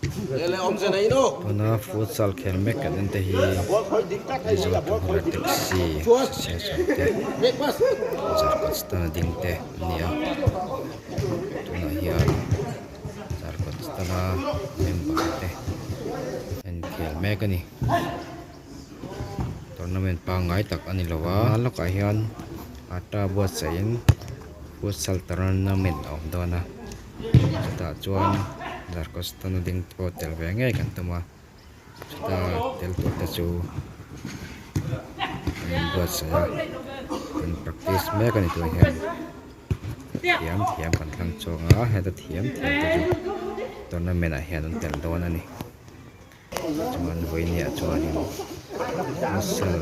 Tuna futsal khel mek kan ente hi result hura taxi se chante zarkat stana dingte nia tuna hian zarkat stana member te en khel mek ani tournament pa ngai tak ani lowa loka hian ata buat chain futsal tournament om dona ta chuan zarkat stana ding po tel ve ngai kan tuma ta tel tu ta chu buat saya in practice mek ani tu hian thiam kan thlang chonga heta thiam ta chu tournament a hian an tel don ani chuan voini a chuan in musal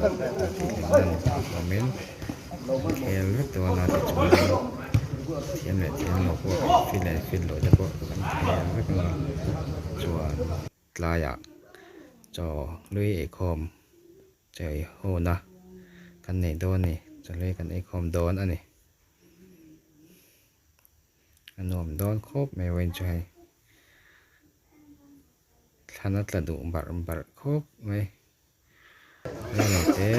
nan moment khel vek to na ta chuan thiam lo ko fil lo da ko kan thiam vek na chuan tlaya cho lui e khom chơi hồ na kan nei don ni chale kan e khom don ani anom don khop me wen chai thanat la du bar khop mai la te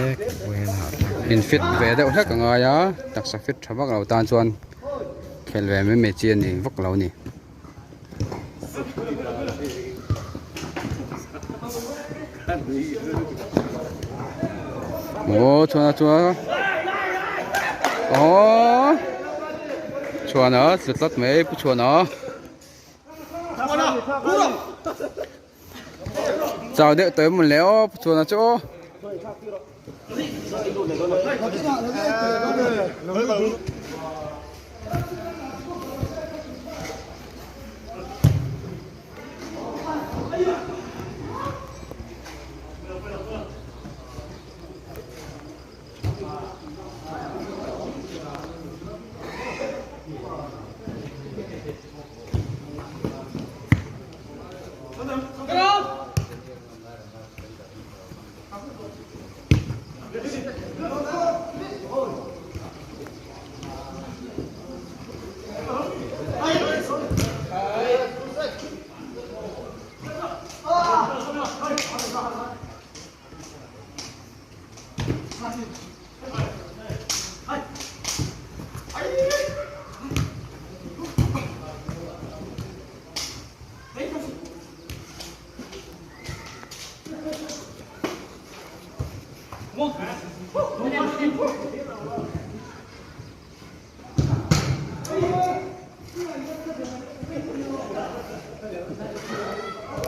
wen ha in fit ve da thak nga ya tak sa fit thabak lo tan chuan khel ve me chian ni vak lo ni ô chua ô chua nó lật lật mấy cái chua nó chào đợi tới một léo chua nó chỗ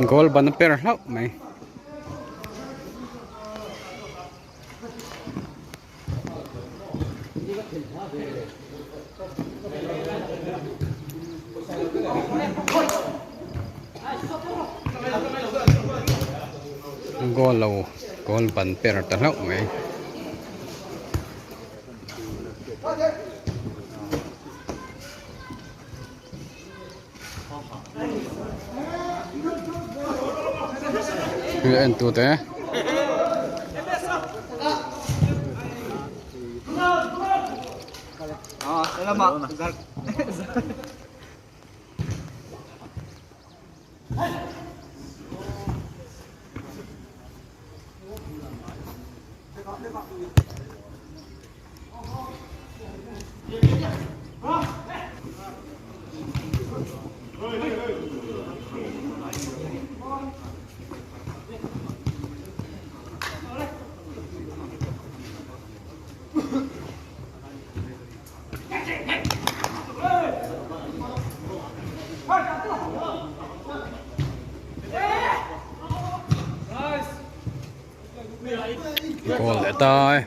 goal ban per hlau mai goal lo goal ban per ta hlau mai en tu te selamat. goal để tay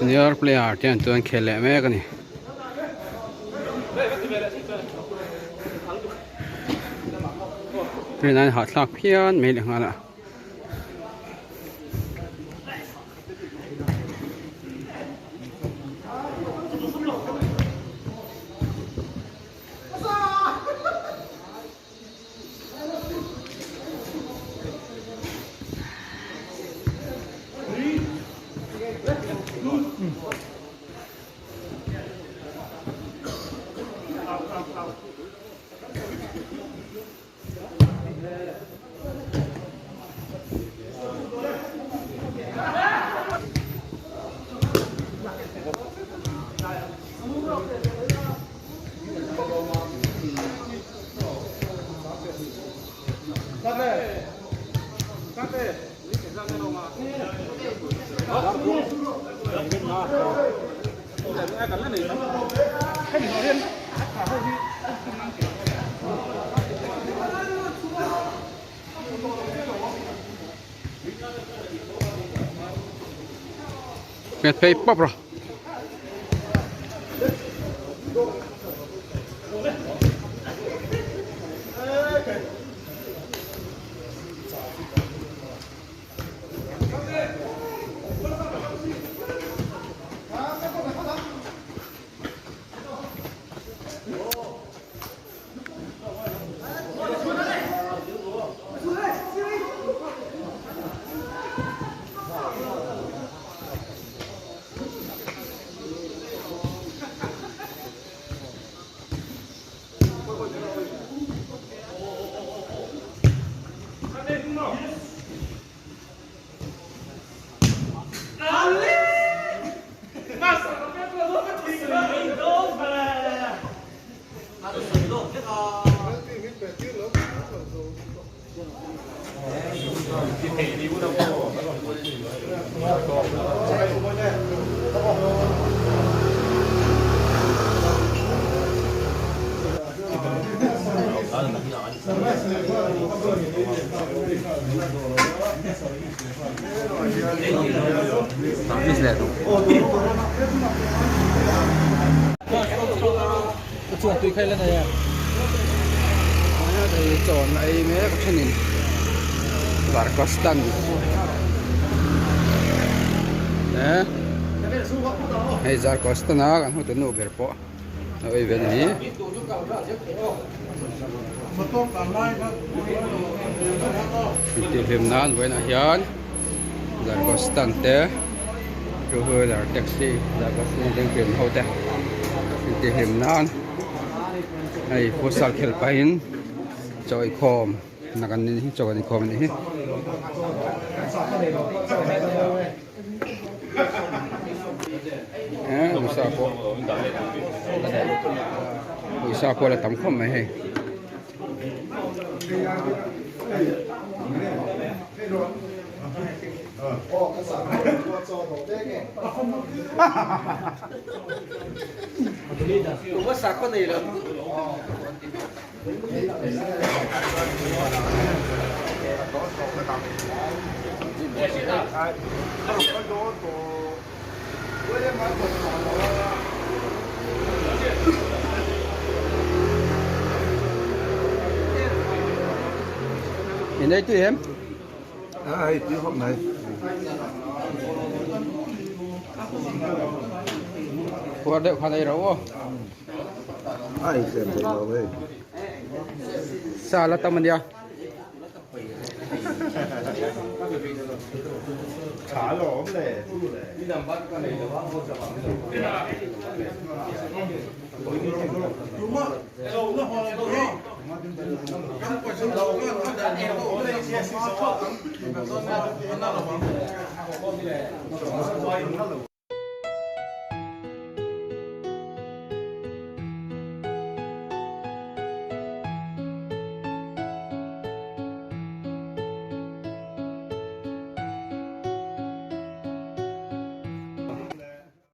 senior player tian tuan khele me ka ni Nên anh hot lạc phiền mấy lần là mệt phê bóp rồi. Chuột tùy khai lên này à? Thì chọn lại mấy cái chân này là custom nè hay giờ custom nào kan hotel no berpo oi ben ni tìm nan với na hian giờ custom te rồi là taxi giờ custom đang tìm hotel tìm nan hay futsal khel pain choi khom nakan ni choi ni khom ni Usa po là tắm khom mày hay Cũng có sạc con này là hiện đây tụi em ai tiếng hôm nay qua đợi khoan đây đâu ai xem thấy đâu vậy sao là tâm mình đi trả lỗ này